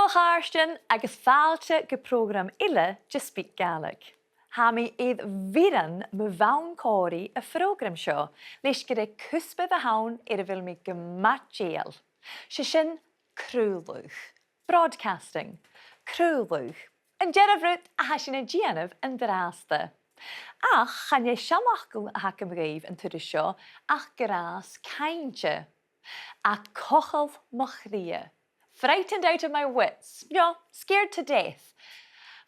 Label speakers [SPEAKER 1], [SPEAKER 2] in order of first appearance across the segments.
[SPEAKER 1] Diolch Arstin agus fáilte go phrògraim ile de SpeakGaelic. Ha mi iad bhíran me bhain cóirí a phrògraim seo, leis go cúspad a hain ar a bhfuil mi go matgéal. Sin cruúlúch, broadcasting, cruúlúch, an dearabhrút a hasin a díanamh an dráasta. Ach, chan é seamach go a hacam réibh an tuair seo ach grás càite. A cochal Maclean. Frightened out of my wits. Yeah, scared to death.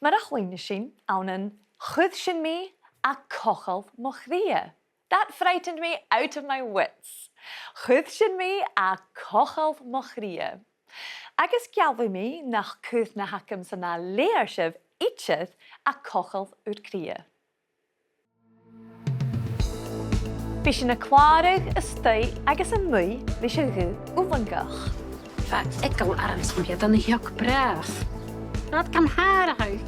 [SPEAKER 1] Mar a chuoine sin an chud sin me a cochal Maclean. That frightened me out of my wits. Chud sin me a cochal Maclean. Agus gealbh me nach cúth na hacam san na léarsibh itcheth a cochal út cria. Bhí sin na clárug a stoi agus an mui leis a ghú ullangach.
[SPEAKER 2] Ik kan ergens meer dan een jok braaf. Dat kan haar uit.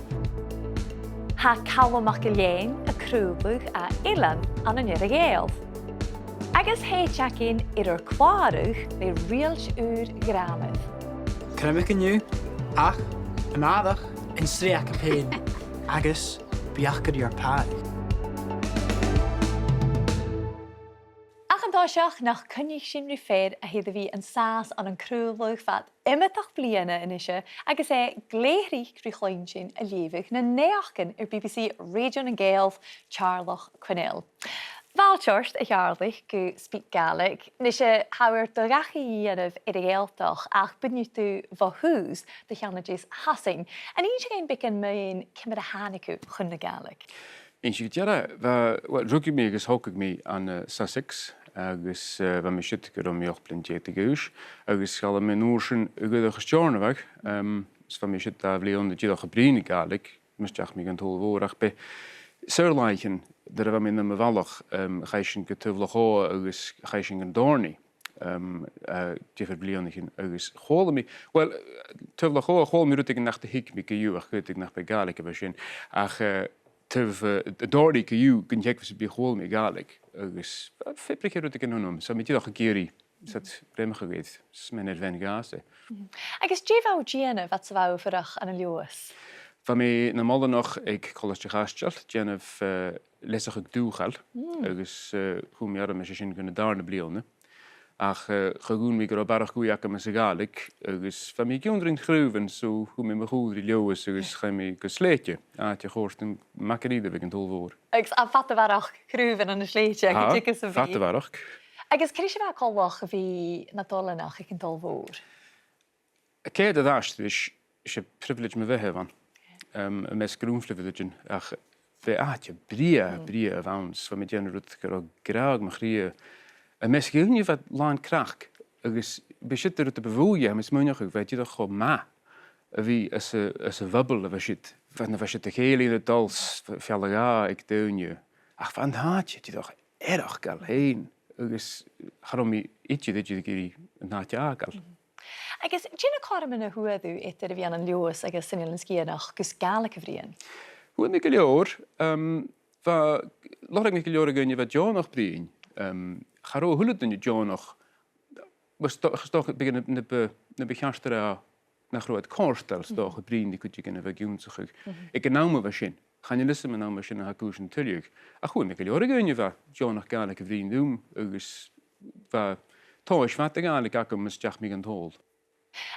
[SPEAKER 1] Ha Calum MacIlleathain a cruúlúch a ilan an an learngaelic. Agus héiteachín ar clárug le rialt úr gramad.
[SPEAKER 3] Can I nu? Ach, an adach in sriach a pain. Agus, biachgad your pad.
[SPEAKER 1] Seach nach cynnig sin ri fér a héad a bhí an sás an an cruúlúch fat imitach bliana inise agus gléirí cruúchlein sin a léimhigh na néachcan ar BBC Radio na Gaelf Teàrlach Quinnell. Bhálteoirt a Gàidhlig go SpeakGaelic, ní sé hair do gachaí dhéanamh ar a ggéaltach ach bunne tú bhthús de cheannaidís hasain. An íon sé bicin maon cimar a hánaú chun na Gaelic.
[SPEAKER 4] Een si gyda, rwgyd mi agus hogig mi an Sussex, agus fa mi siit gyda mi och blin diet i gws, agus gael am yn oorsen ygwyddoch ys jorn fag, fa mi siit a fli ond diedach a brin i Gaelic, mysdiach mi gan tol fawrach be. Syrlaichen, dyr fa mi na my falach, chaisyn gytyflach o agus chaisyn gan dorni, diefer blion ich agus chol mi, wel, tyflach o, chol mi rwtig yn nach de hig mi gyw ach gydig nach be Gaelic efo sin, ach de dordi que you kun jek was be hol me Gaelic agus fibrik rut ik nonom so met dag geri zat bremme geweet men net wen gaase
[SPEAKER 1] agus Jevo Gene wat ze wou verdag aan 'n leeuws
[SPEAKER 4] van me na mal nog ik college gastel Jenef lesig ik doegal agus hoe meer me sin kunnen daarne blione ach gegoen mi go barach goeie me Gaelic agus van me jondring gruven so hoe me goed die leeuws agus ga me gesleetje je hoort een makeride we tol voor
[SPEAKER 1] ik vatte warach gruven aan de sleetje
[SPEAKER 4] vatte warach
[SPEAKER 1] agus kri wa kolwach wie na dollenach ik tol voor
[SPEAKER 4] ke dat daast is je privilege me we van mes groenflivigen ach we je brie avans van met jenrut graag mag rie en misschien je wat lang krak. Dus bezit er te bewogen, maar smoenig weet je toch gewoon ma. Wie is een wabbel of shit. Van was je te geel in het als ja ik doe je. Ach van had je toch erg gal heen. Dus waarom ietsje dat je die naatje akal.
[SPEAKER 1] Ik is Gina Carmen hoe du etter vi an leeuws agus sin skienach gus Gaelic vriend.
[SPEAKER 4] Hoe ik leor va laat ik leor gun je wat jou nog brien. Garo hullet in je jou nog was toch beginnen de begastere naar groot kostel toch gebrien die kunt je kunnen vergeten zich. Ik nou me was gaan je lussen met nou machine haar koersen terug. Ach goed ik leor gun je va jou nog Gaelic vriend doen dus va Tois wat Gaelic ook om stach me gaan hol.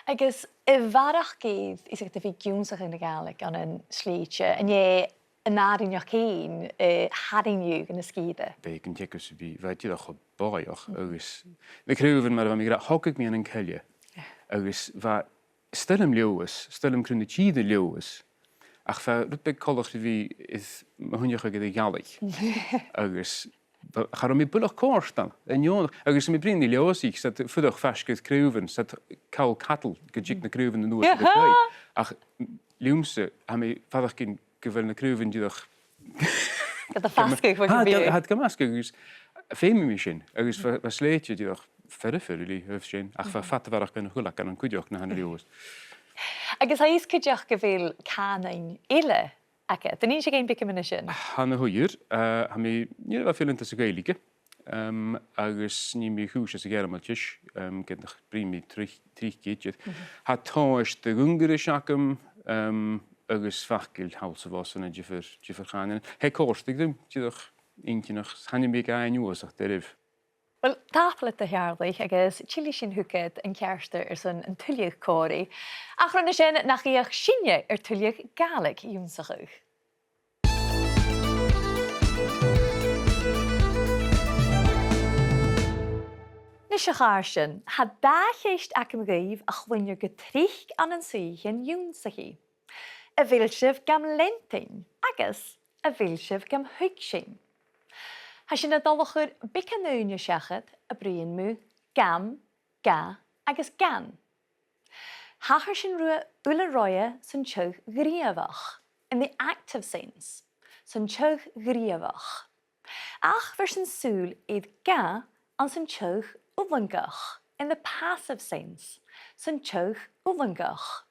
[SPEAKER 1] Agus bharrachd is het de vigúnsach in de Gaelic aan een sleetje en je een narin joch heen haring je in de skiede.
[SPEAKER 4] Beken jekus wie weet je dat boyach agus. De kruven maar van mij hok ik me een kelje. Agus va stelm leeuws, stelm krunde chide leeuws. Ach va rutbek college wie is hunjige de Gaelic. Agus ga er met bullig koers dan. En jongen, als je met vrienden leeuws ik zet voedig vast kruven, zet kou kattel, gejikte kruven de noord. Ach, leeuwse, hij me vader kind gewelne kruven die toch.
[SPEAKER 1] Dat de vaske van je.
[SPEAKER 4] Had gemaske dus fame machine. Als was sleetje die toch verder voor jullie hoofdje. Ach, vatte waar ik ben goed kan een kudjok naar de leeuws.
[SPEAKER 1] Agus hij is kudjok gevel kanin ille. Ake, dan is je geen bikke minischen.
[SPEAKER 4] Hanne hoier, hami niet wat veel in te Gaelic. agus ní mí chúis a gearmaltis, get nach brímí trícéid. Ha táis de gungere seacham agus fachgil hálsa bhásanna difar cháin. He córstig dym, tíadach incinach hannim bí gain úasach derif.
[SPEAKER 1] Well, tápla a Teàrlach agus tíli sin thucad an cearsta san an tuilleach cóirí. Ach ranna sin nach íoch sinne tuilleach Gaelic únsachuch. Nis a cháir sin, ha dáchéist ac am gaibh a chhuinear go trích an suíchan únsachi. A bhfuil sibh gam lentain agus a bhfuil sibh gam thuig sin. Ha sin a dolachur bicanúne seachad a bríon mú gam, ga agus gan. Hachar sin rua ula roia san teug gríomhach in the active sense, san teug gríomhach. Ach ver sin súl iad ga an san teug ulangach in the passive sense, san teug ulangach.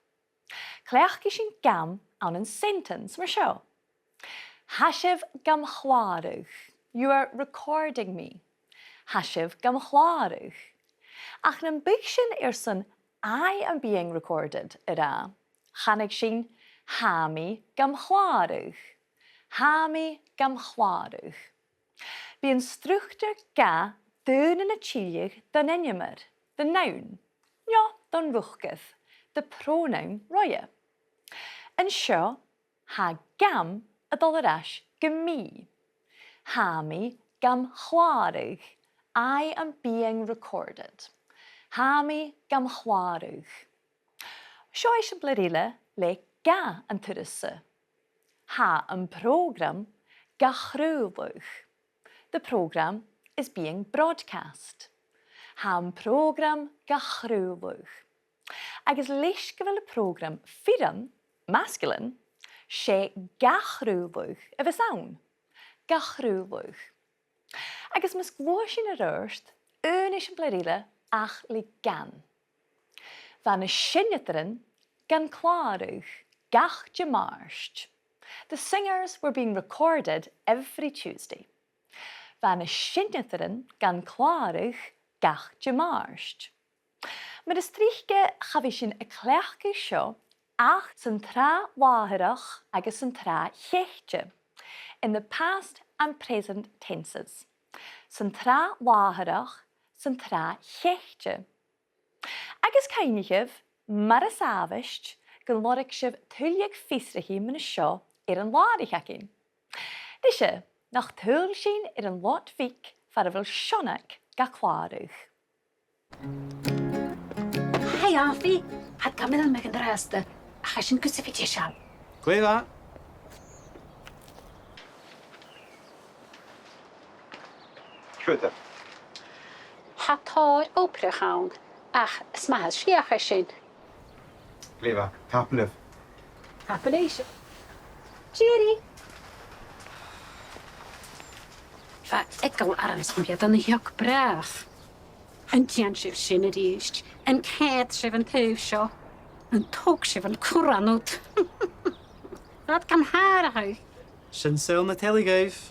[SPEAKER 1] Cleach sin gam an an sentence mar seo. Hashiv gam chláirúch. You are recording me. Hashiv gam chláirúch. Ach nan big sin san I am being recorded ira. Chanig sin hami gam chláirúch. Hami gam chláirúch. Bí an struchter ga dún in a tíliach dan enjemer, the noun. Ja, dan ruchgeth, the pronoun roie. En seo, ha gam a dollarash gemi. Hami gam chláirúch. I am being recorded. Hami gam chláirúch. Seo is an blarile le ga an tuirse. Ha an program ga chrúlúch. The program is being broadcast. Ha an program ga chrúlúch. Agus leis go bhfuil a program firan, masculine, sé ga chrúlúch a bheith saon. Ga chrúlúch. Agus mas glóir sin a rörst, is an blarile ach le gan. Van a sinnetrin gan chláirúch, gach de marst. The singers were being recorded every Tuesday. Van a sinnetrin gan chláirúch, gach de marst. Mar is tríche chafi sin a cleachcu seo ach san trá láthirach agus san trá chechte in the past and present tenses. San trá láthirach, san trá chechte. Agus cainigh mar a sábhaist go lorach sibh tuilleach fiosraí mna seo an láirich acin. Dise nach tuil sin an lot fic far a bhfuil sionach ga chláirúch.
[SPEAKER 2] Hei, Alfie. Had Camille meg an rasta. A chashin crucifixie shal.
[SPEAKER 3] Gléva.
[SPEAKER 5] Cúta.
[SPEAKER 2] Ha táir ópra chaun. Ach, smahas siach sin.
[SPEAKER 5] Gléva. Capelif.
[SPEAKER 2] Appellation. Jerry. Fa egal arans van bia dan hiok braaf. Een tiansif sin het eerst. Een keitsif een thuissjo. Een toksif een koranut. Dat kan haar uit.
[SPEAKER 3] Sin sil na telegaif.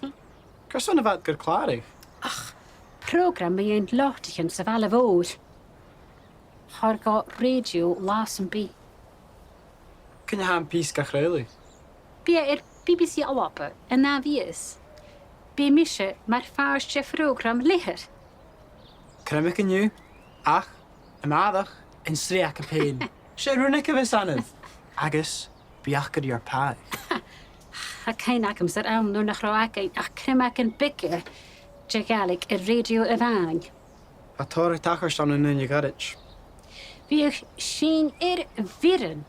[SPEAKER 3] Cos van wat gur chláirúch.
[SPEAKER 2] Ach, program bij een lochtigen sa alle woord. Har ga radio las en bi.
[SPEAKER 3] Kun je haar pís ga chréúlaigh?
[SPEAKER 2] Bia BBC awappe en na wie is. Bij misje maar vaarstje program ligger.
[SPEAKER 3] Cremig yn yw, ach, yn adach, yn sriach y pein. Se rwnig y fes anydd. Agus, biachgad i'r pag.
[SPEAKER 2] Ha kein agam ser awn nhw'n achroagain ach cremag yn bigger. Gaelic radio y fang.
[SPEAKER 3] A tor tachar stan yn yn y garage.
[SPEAKER 2] Fi'ch sin viren.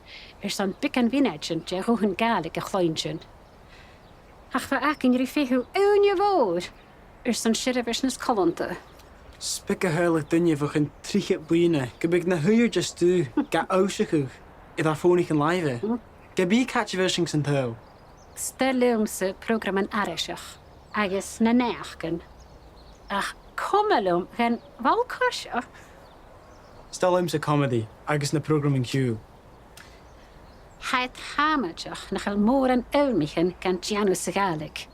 [SPEAKER 2] San bican vinagin rohun Gaelic a chloinjin. Ach fa ac yn rifehu awn y fawr. San shirifisnes colonta.
[SPEAKER 3] Spic a huilig dunje voor een trichit bline. Gebig na huier just du. Ga ausachug. I dar fónig yn laive. Gebi catchvishing sy'n thaw.
[SPEAKER 2] Stelum se programen arishach. Agus na neachgan. Ach comalum gen valkasha.
[SPEAKER 3] Stel se comedy. Agus na programming Q.
[SPEAKER 2] Het hamajach nach al moren elmichen gan Janus Gaelic.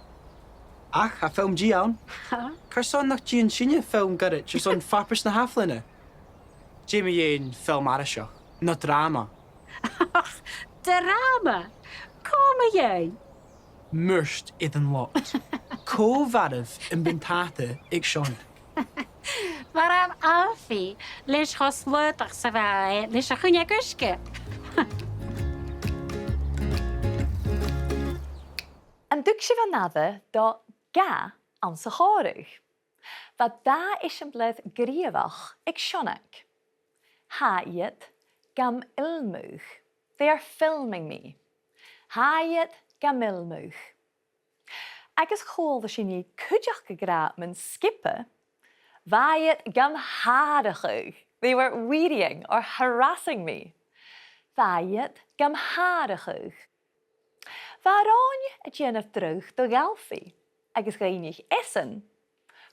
[SPEAKER 3] Ach, a film G awn. Carson nach G yn sinne film gyrrit, just on fapers na haflina. Jamie ein film arasio, no drama.
[SPEAKER 2] Ach, drama. Kom jij?
[SPEAKER 3] Myrst iddyn lot. Co-farif yn bintata ik Sean.
[SPEAKER 2] Waarom Alfie? Lees gos leutach sa vai, lees a chunja guske.
[SPEAKER 1] An dúg si van nada do ga an sa chóirich. Va da is yn bledd gríomach ag sionach. Haiad gam ilmúch. They are filming me. Haiad gam ilmúch. Agus chôl da sin i cúideach go gra min skippe. Vaiad gam hadachuch. They were wearying or harassing me. Vaiad gam hadachuch. Waarom het je een terug do galfi? Agus gainig essen.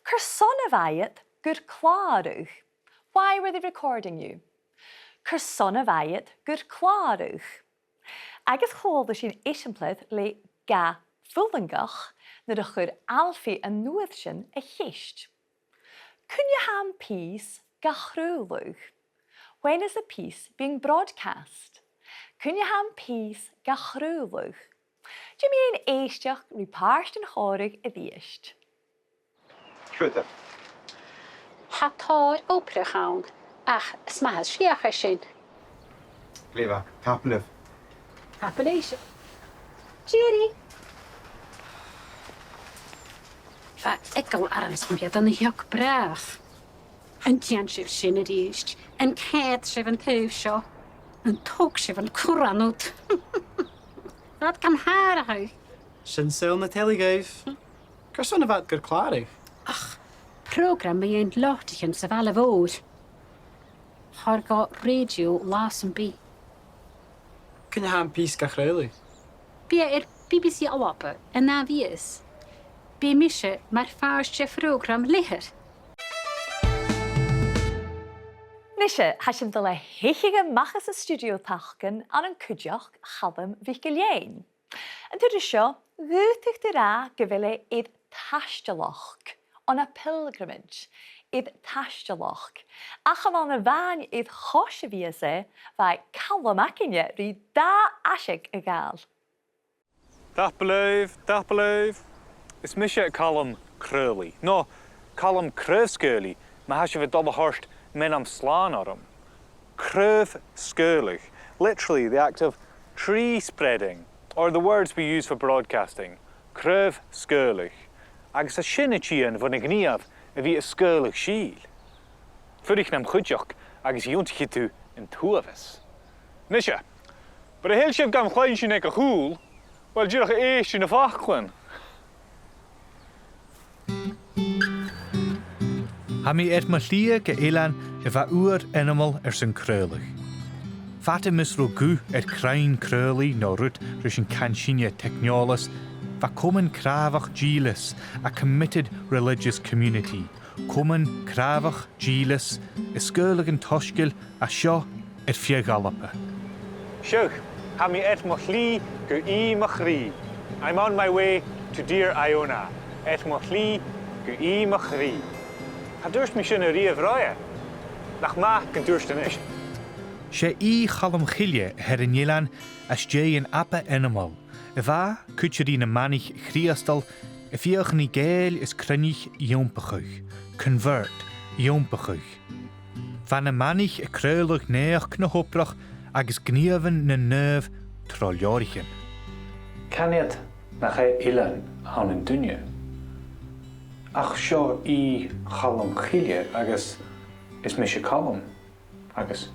[SPEAKER 1] Cursonna vaiad gur klaarug. Why were they recording you? Cursonna vaiad gur klaarug. Agus chôl sin eisiampledd le ga fulvangach na de gur alfi en noedsjen a gist. Kun je ham piece ga chrúlug? When is the piece being broadcast? Kun je ham piece ga chrúlug? Do you mean éisteach rí páist an chóirigh a dhíist?
[SPEAKER 5] Cheuite.
[SPEAKER 2] Hatáir ópra gaan. Ach, smahas siacha sin.
[SPEAKER 5] Lever, Capelöf.
[SPEAKER 2] Appellation. Jerry. Va, ik kan arms met dan heel braaf. Een tjantje sin het eerst. Een càite van thuis. Een toirt van cúranút. Dat kan haar.
[SPEAKER 3] Sin sil na telegaif. Carson of at gur klarig.
[SPEAKER 2] Program bij een lochtigen sa alle woord. Har ga radio lassen bij.
[SPEAKER 3] Kun je ham piece ga chrúlig?
[SPEAKER 2] Bij BBC Alappe en na wie is. Bij misje maar vaartje program ligger.
[SPEAKER 1] Nisje, has je de heiche machas a studio tachken an een cúideach Calum MacIlleathain. En toen is zo, ruutig de ra gewille id taisgealachd on a pilgrimage, id taisgealachd. Ach an a van id chosje wie ze, vai Calum Maclean ri da asig a gal.
[SPEAKER 6] Dapaleef. Is misje Calum Crowley. No, Calum Crewsgealig, maar has je het dobbe horst men am slaan orum. Crewsgealig, literally the act of tree spreading, or the words we use for broadcasting. Crewsgealig. Agus a sinnetjien van ik niaf, a wie a sgealig shiel. Furig nam chudjok, agus jontje tu in tuavis. Misje, but a heel ship gam kleintje nek a hoel, wel jirach eest in a vachklen.
[SPEAKER 7] Ha mi Maclean Gaelan va uur animal zijn kreulig. Vate mis rogu krain kreulig no rut rushin kanchinia technolis, va komen kravach gilis, a committed religious community. Komen kravach gilis, is skurlig en toshgil, a sho Teàrlach.
[SPEAKER 6] Shug, ha mi Maclean Gaeilge. I'm on my way to dear Iona. Maclean Gaeilge. Ha durst mi sin a riamh raya. Nach ma gan durst an ish.
[SPEAKER 7] She Calum MacIlleathain her Nielan as jay an appa animal. Va kutcherin a manich chriastal, if yoch ni gael is crynich jompachuch. Convert jompachuch. Van a manich a kreulig neach na hoprach agus gnieven na nerv trollorichin.
[SPEAKER 8] Caniad nach ilan an an dunne. Ach seo Calum MacIlleathain agus is misje Calum agus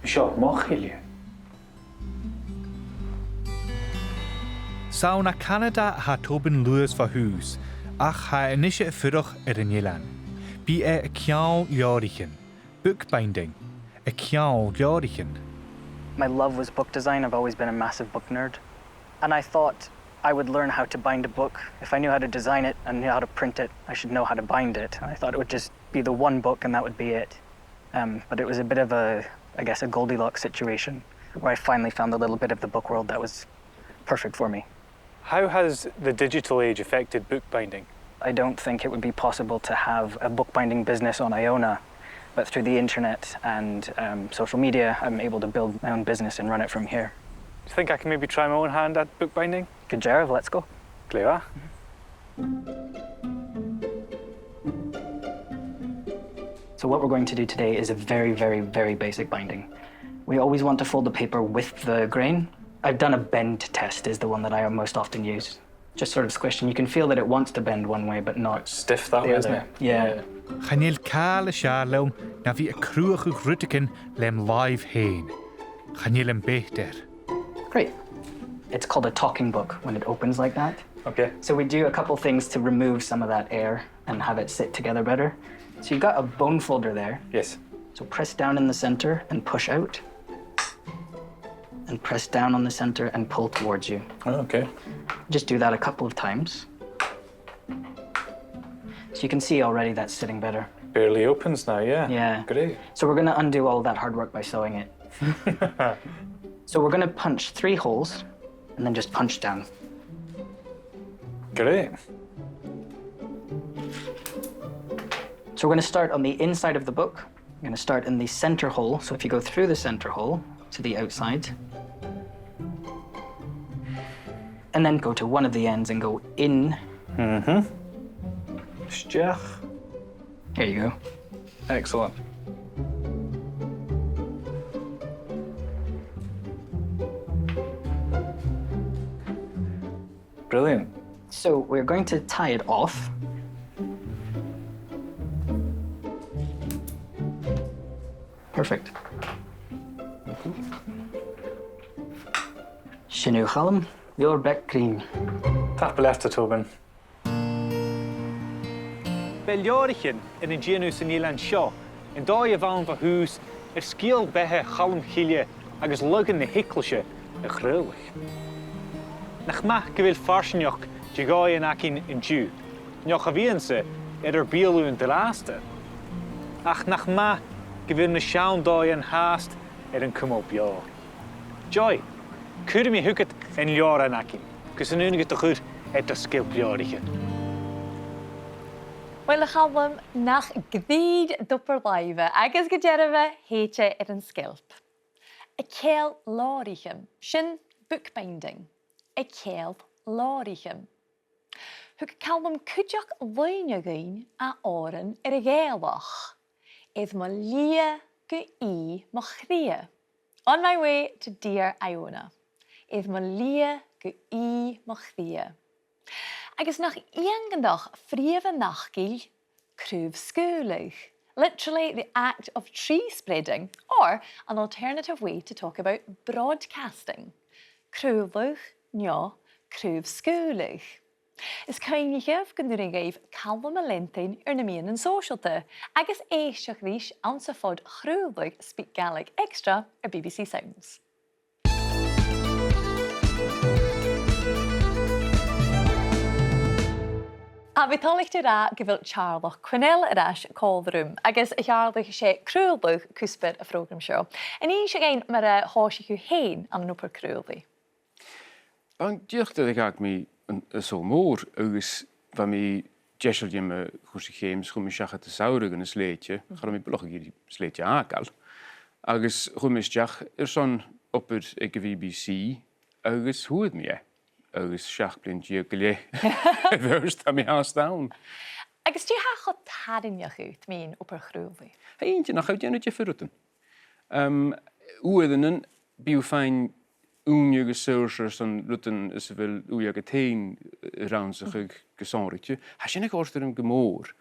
[SPEAKER 8] seo MacIlleathain.
[SPEAKER 7] Sauna Canada ha Tobin Lewis va hús, ach ha inisje furach Nielan. Bí a ceann leorichin, bookbinding, a ceann leorichin.
[SPEAKER 9] My love was book design. I've always been a massive book nerd. And I thought I would learn how to bind a book. If I knew how to design it and knew how to print it, I should know how to bind it. And I thought it would just be the one book and that would be it. But it was a bit of a Goldilocks situation where I finally found the little bit of the book world that was perfect for me.
[SPEAKER 6] How has the digital age affected bookbinding?
[SPEAKER 9] I don't think it would be possible to have a bookbinding business on Iona, but through the internet and social media, I'm able to build my own business and run it from here.
[SPEAKER 6] Do you think I can maybe try my own hand at bookbinding?
[SPEAKER 9] Good job, let's go.
[SPEAKER 6] Clear.
[SPEAKER 9] So what we're going to do today is a very, very, very basic binding. We always want to fold the paper with the grain. I've done a bend test is the one that I most often use. Just sort of squished, and you can feel that it wants to bend one way, but not
[SPEAKER 8] It's stiff that way, isn't it?
[SPEAKER 9] Yeah.
[SPEAKER 7] Chanil Cal Sharlom na vi a cruach rutikin lem live hain. Chanil em beter.
[SPEAKER 9] Great. It's called a talking book when it opens like that.
[SPEAKER 8] Okay.
[SPEAKER 9] So we do a couple things to remove some of that air and have it sit together better. So you've got a bone folder there.
[SPEAKER 8] Yes.
[SPEAKER 9] So press down in the center and push out. And press down on the center and pull towards you.
[SPEAKER 8] Oh, okay.
[SPEAKER 9] Just do that a couple of times. So you can see already that's sitting better.
[SPEAKER 8] Barely opens now, yeah.
[SPEAKER 9] Yeah.
[SPEAKER 8] Great.
[SPEAKER 9] So we're gonna undo all that hard work by sewing it. So we're gonna punch 3 holes and then just punch down.
[SPEAKER 8] Great.
[SPEAKER 9] So we're gonna start on the inside of the book. We're gonna start in the center hole. So if you go through the center hole to the outside, and then go to one of the ends and go in.
[SPEAKER 8] Stiach.
[SPEAKER 9] Here you go.
[SPEAKER 8] Excellent. Brilliant.
[SPEAKER 9] So we're going to tie it off. Perfect. Shinu Calum, your back cream.
[SPEAKER 8] Teàrlach Tobin.
[SPEAKER 6] Bellorichin in een genus in Ierland seo, en daar je van hús skiel bethe Calum MacIlleathain agus lugan na hicklse a chruilig. Nach ma gewil farsinjoch je gái en akin in Jew. Njoch a viense bielu in de laatste. Ach nach ma gewil na schaun daar en haast een kom op jaar. Joy, kuurde mi huket en jaar en akin. Kus een unige te goed de skiel bellorichin.
[SPEAKER 1] Wel, Calum, nach gdíd dupper laive, agus gyderfa heite an scilp. A ceal lárichem, sin bookbinding. A ceal lárichem. Hug Calum cúideach loinegin a oren a Gàidhlig. Is ma lia go I ma chria. On my way to dear Iona. Is ma lia go I ma chria. Agus nach iangandag frieve nachgil, cruv literally the act of tree spreading, or an alternative way to talk about broadcasting. Cruúlach, nja, cruv Is cainigh gynnuring gaif Calum MacIlleathain na mian and socialte, agus éisteach rís an sa fod chrúlach SpeakGaelic Extra ar BBC Sounds. A bhí tálaigh ra go bhfuil Teàrlach Quinnell arás cóilrúm, agus a Teàrlach sé cruúlach cúspid a phrógraim seo. An í sé géin mar a háisiú héin an núpar cruúlaí.
[SPEAKER 4] An dúchta ag mi so mór agus bha mi deisiil me chusa chéims chum mi seacha a saoire gan na sléite, char mi bloch í sléite ágal. Agus chum isteach son opper ag go BBC agus thuad mi agus seach blin go lé bhirst a mi hás down.
[SPEAKER 1] Agus tí ha chu tadineach út mín opar chrúlaí?
[SPEAKER 4] Eintje nach uit jennetje verrutten. Oedennen biu fijn oenje gesurgers en rutten is wel oeja geteen ranzig gesonritje. Has je niet gehoord er een gemoor?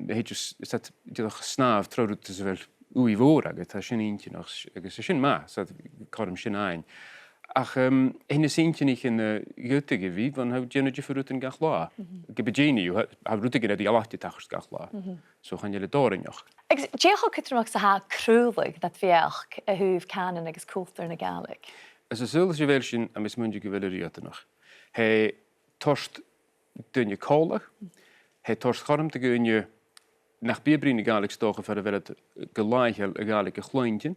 [SPEAKER 4] Heet je dat je nog snaaf trouwt is wel oei voorraget. Has je eentje nog? Is je ma? Zat kan hem geen een. Ach, in de sintje niet in Göttige wie, van hou jennetje verrutten gachla. Ik heb genie, hou rutten die alachtje tachers gachla. Zo gaan jullie door in joch.
[SPEAKER 1] Agus déach chuteach sa ha cruúlaigh dat bheach a thuúh canan agus cúltar na Gaelic.
[SPEAKER 4] As a sultas je welsin a mis muntje gewille riatenach. Hij torst dunje kolach. Hij torst garm te gunje nach bierbrine Gaelic stogen verder wel het gelaigel a Gaelic glointje.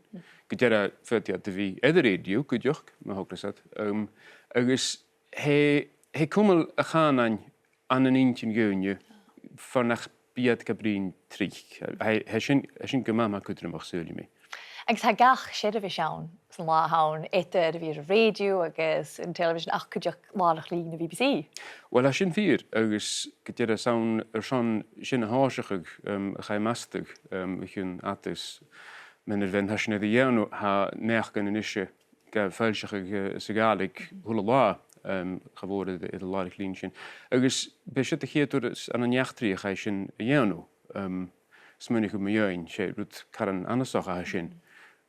[SPEAKER 4] Gedera vet de wie eder radio kudjoch, maar ook dat. Agus hij kommel a gaan aan an an intin gönju fannach biad gabrin trich. Heshin gymama cwdrymach sŵli mi.
[SPEAKER 1] Agus ha gach siad a bhí seán san lá hawn étar a bhí radio agus an television ach chuideach lálach lín na BBC.
[SPEAKER 4] Wel, a sin fyr, agus gyda'r sawn son sin a háiseach a chai mastag chyn atus men fen hasin iddi iawn ha neach gan yn isio ga ffeilseach ag Gaelic hwla la chafod idd y lálach lín sin. Agus be sydd a chiadwr an an iachtri a chai sin iawn smynnych o mi ioen, sé rwyd caran anasoch a sin.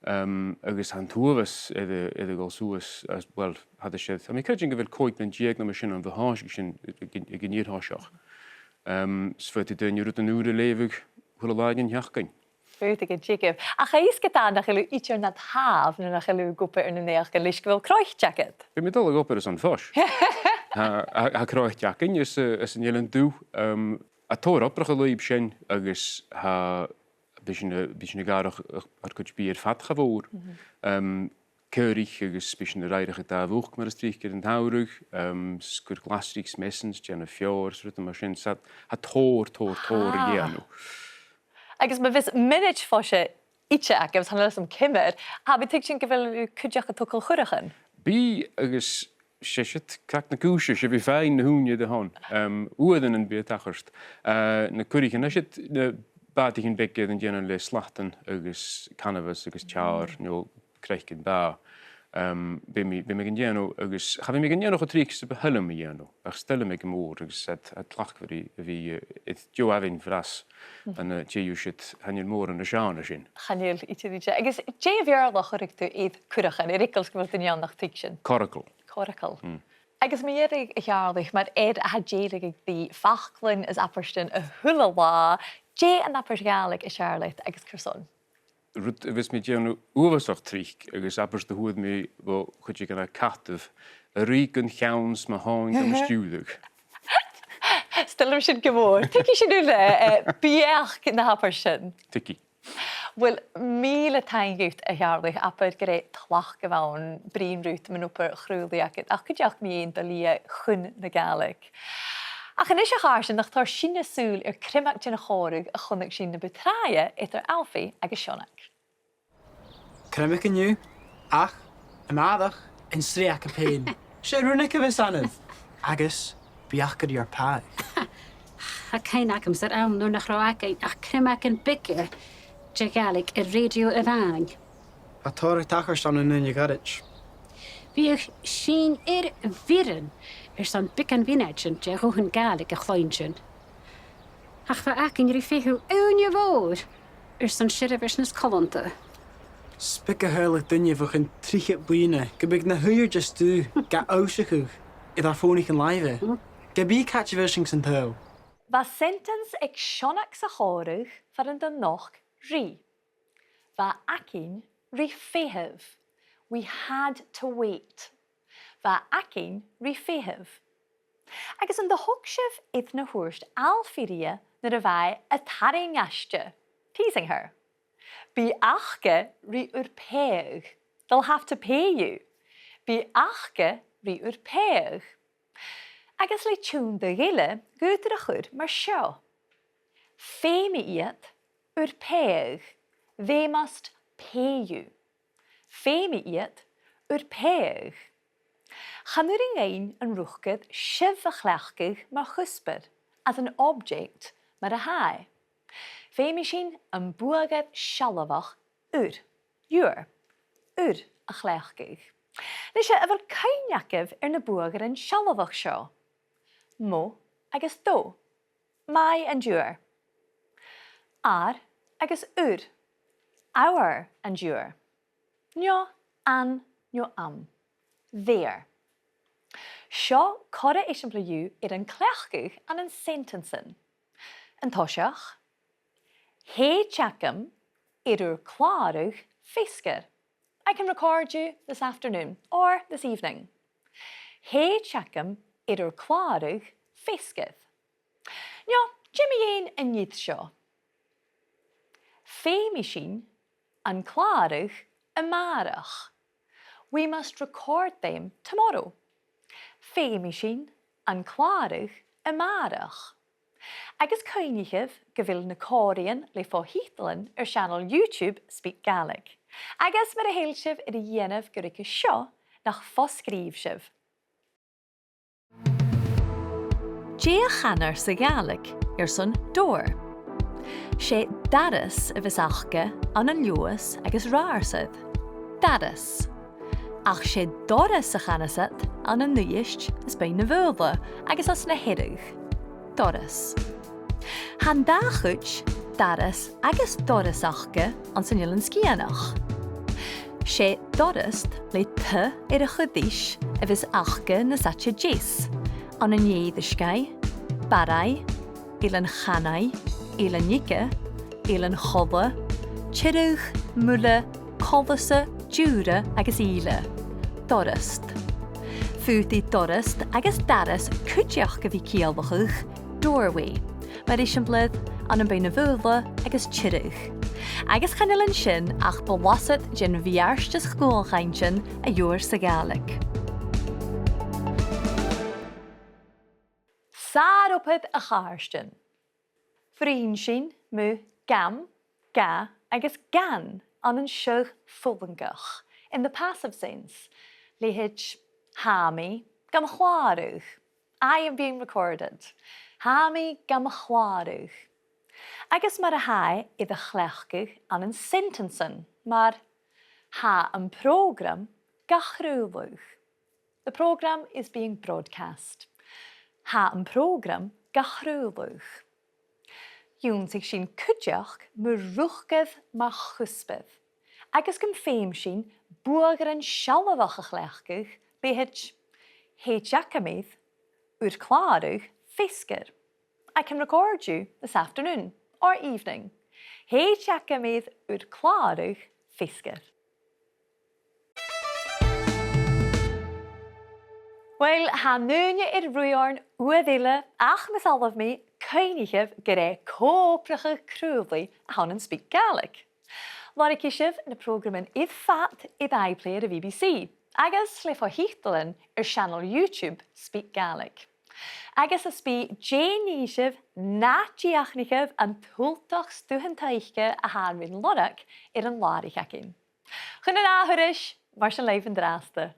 [SPEAKER 4] Agus han tuavas idd gol suas as well had a sydd. A mi credyn gyfel coed na'n dieg na ma sin an fy sin i gynnyr háiseach. Sfyd i dyn rwyd an ŵr y lefyg hwla lagen hiachgain.
[SPEAKER 1] Bwyd ag yn digif. A cha is gyda na chylw each nad haf na chylw gwpa yn y neach gan leis gyfel croich jacket.
[SPEAKER 4] Be mi dal ag opera san ffos. Ha croich jacket is yn ylen dw. A tor oprach a loib sin agus ha bysyn y garach ar gwyd byr ffat chafwr. Cyrich agus bysyn y rairach y da fwch mar ystrych gyda'n tawrwg. Sgwr glasrig smessens, jan y ffior, srwyd yma sin. Ha tor i anw.
[SPEAKER 1] Agus mae fys munud ffosio each ac efo hanner som cymmer. Ha bi tig sy'n gyfel cwdiach a tocol chwrachan?
[SPEAKER 4] Bi agus sysiad cac na gwsio sy'n fi ffain na hwnnw dy hon. Wydden yn byd achorst. Na cwrich yn asyad na bad i'ch yn begyd yn dyn le slatan agus canavas agus tiawr nôl creichgyd da. Be mi gyn dyn agus... Cha fi mi gyn dyn o trig sy'n behylym i dyn ach stel mi gymwr agus at tlach fi jo afyn fras yn teiw sydd hanyl môr yn y sian ysyn.
[SPEAKER 1] Hanyl i ti ddweud. Agus je fiarlach o'r ydw idd cwrachan, i'r igels gyfer dyn iawn nach tig sy'n?
[SPEAKER 4] Coracle.
[SPEAKER 1] Coracle. Agus mi erig y Teàrlach, mae'r a Gaidhlig ag di fachlin as aperstyn y hwla la, je an SpeakGaelic y Teàrlach agus cyrson.
[SPEAKER 4] Rwyd fes mi dyn uwasach trich agus aperst y hwyd mi fo chwyd i gyda cataf y rhig yn llawns ma hon am ysdiwddwg.
[SPEAKER 1] Stel am sy'n gymor. Tiki sy'n ywle, biach na aperstyn.
[SPEAKER 4] Tiki.
[SPEAKER 1] Wel, mil y tain gwyt y Teàrlach apod gyda tlach gyfawn brin rwyd yn upper chrwli ac gydiach mi ein dalia chwn na Gaelic. Ac yn eisiau charsyn, nach tar sy'n y sŵl i'r crymach dyn y chorwg a chwnach sy'n y bytraia eithar alfi ag y sionach.
[SPEAKER 3] Crymach yn yw, ach, ymadach, yn sriach y pen. Sy'n rwynig y fes anydd. Agus, biach gyda'r pag.
[SPEAKER 2] Ha cain ac amser awn nhw'n achro again ach crymach yn bygge. Gaelic y radio y fain.
[SPEAKER 3] A tor eich tachar stan yn y garage.
[SPEAKER 2] Fi eich sy'n fyrin son bygan fined sy'n hwn Gaelic a chloen sy'n. Ach fa ac yn rifehiw awn i fod son siarad nes colonta.
[SPEAKER 3] SpeakGaelic dyn fwch yn trichet blina. Gybig na hwyr just dw ga awsach iddo ffónig yn laive. Gabi catch version sy'n thaw.
[SPEAKER 1] Va sentence ag sionach sa chorwg far yn dyn noch ri. Va acin ri fehyf. We had to wait. Va acin ri fehyf. Agus yn ddohogsef idd na hwrst alfiria na rafai a taring ashtja. Teasing her. Be achge ri urpeag. They'll have to pay you. Be achge ri urpeag. Agus le tún de gile gwyter a chud mar seo. Femi iad urpeag. They must pay you. Femi iad urpeag. Chanur in ein yn rwchgyd sif a chlechgych mar chusper as an object mar a hai. Femi sy'n yn bwagad sialafach yw'r a chlechgych. Nes e efo cainiacaf na bwagad yn sialafach sio. Mo agus do. Mai and yw'r. Ar agus Our and yw'r. Nio an nio am. There. Sio cora eisiau yw yn clechgych an yn sentencing. Yn tosiach. He chacum yw'r clarwch fisger. I can record you this afternoon or this evening. He chacum yw'r clarwch fisger. Nio, Jimmy ein yn ydd sio. Fe machine an clarwch y marach. We must record them tomorrow. Fe machine an clarwch y marach. Agus coinigh gyfil na córian le fóhítalan channel YouTube SpeakGaelic. Agus mar a heilsif y dhéanamh gyrig y sio nach fosgrifsif. Dé a chanar sa Gaelic son dór. Sé daras a bheits achcha an an luas agus rársad. Daras. Ach sé doras a chanasat an an nuist is bein na bhulva agus as na hirigh. Doras. Han da chuid daras agus doras achcha an san ilan scianach. Sé dorast le t a chudís a bheits achcha na satcha jés. An an iadisgai, barai, ilan chanai, ilan nike, ilan choba, chirugh, mula, codasa, dúra agus ile. Dorast. Fúti dorast agus daras cúteach go bhí cialbachach, doorway, mar is an blid an an beina bhúla agus chirugh. Agus chanilan sin ach bawasad gin bhiarstas gólchaintin a dúr sa Gaelic. Sár opad a cháirstin. Frín sin mu gam, ga agus gan an an seugh fulvangach. In the passive sense, lehid hami gam chwaruch. I am being recorded. Hami gam chwaruch. Agus mar a hai I the chlechgig an an sentensen, maar ha an program gachrúluch. The program is being broadcast. Ha an program gachrúluch. Jún sig sin cúteach mu ruchgad ma chuspid. Agus gym féim sin buagar an sialmavach a chlechgig behid heitjakamid ur klaruch fisker. I can record you this afternoon or evening. Heitjakamid ur klaruch fisker. Wel, ha núne rúarn uadile ach misalf mi coinigh gyré cópracha crúli a han SpeakGaelic. Waar ik isif na programmen iad fat iad iPlayer a BBC. Agus le fóhítalan channel YouTube SpeakGaelic. Agus a spi jéníisif na diachnichif an tultach stuhantaiche a hanwin lorach an larich akin. Chyn yn ahurish, mar sy'n leif yn draste.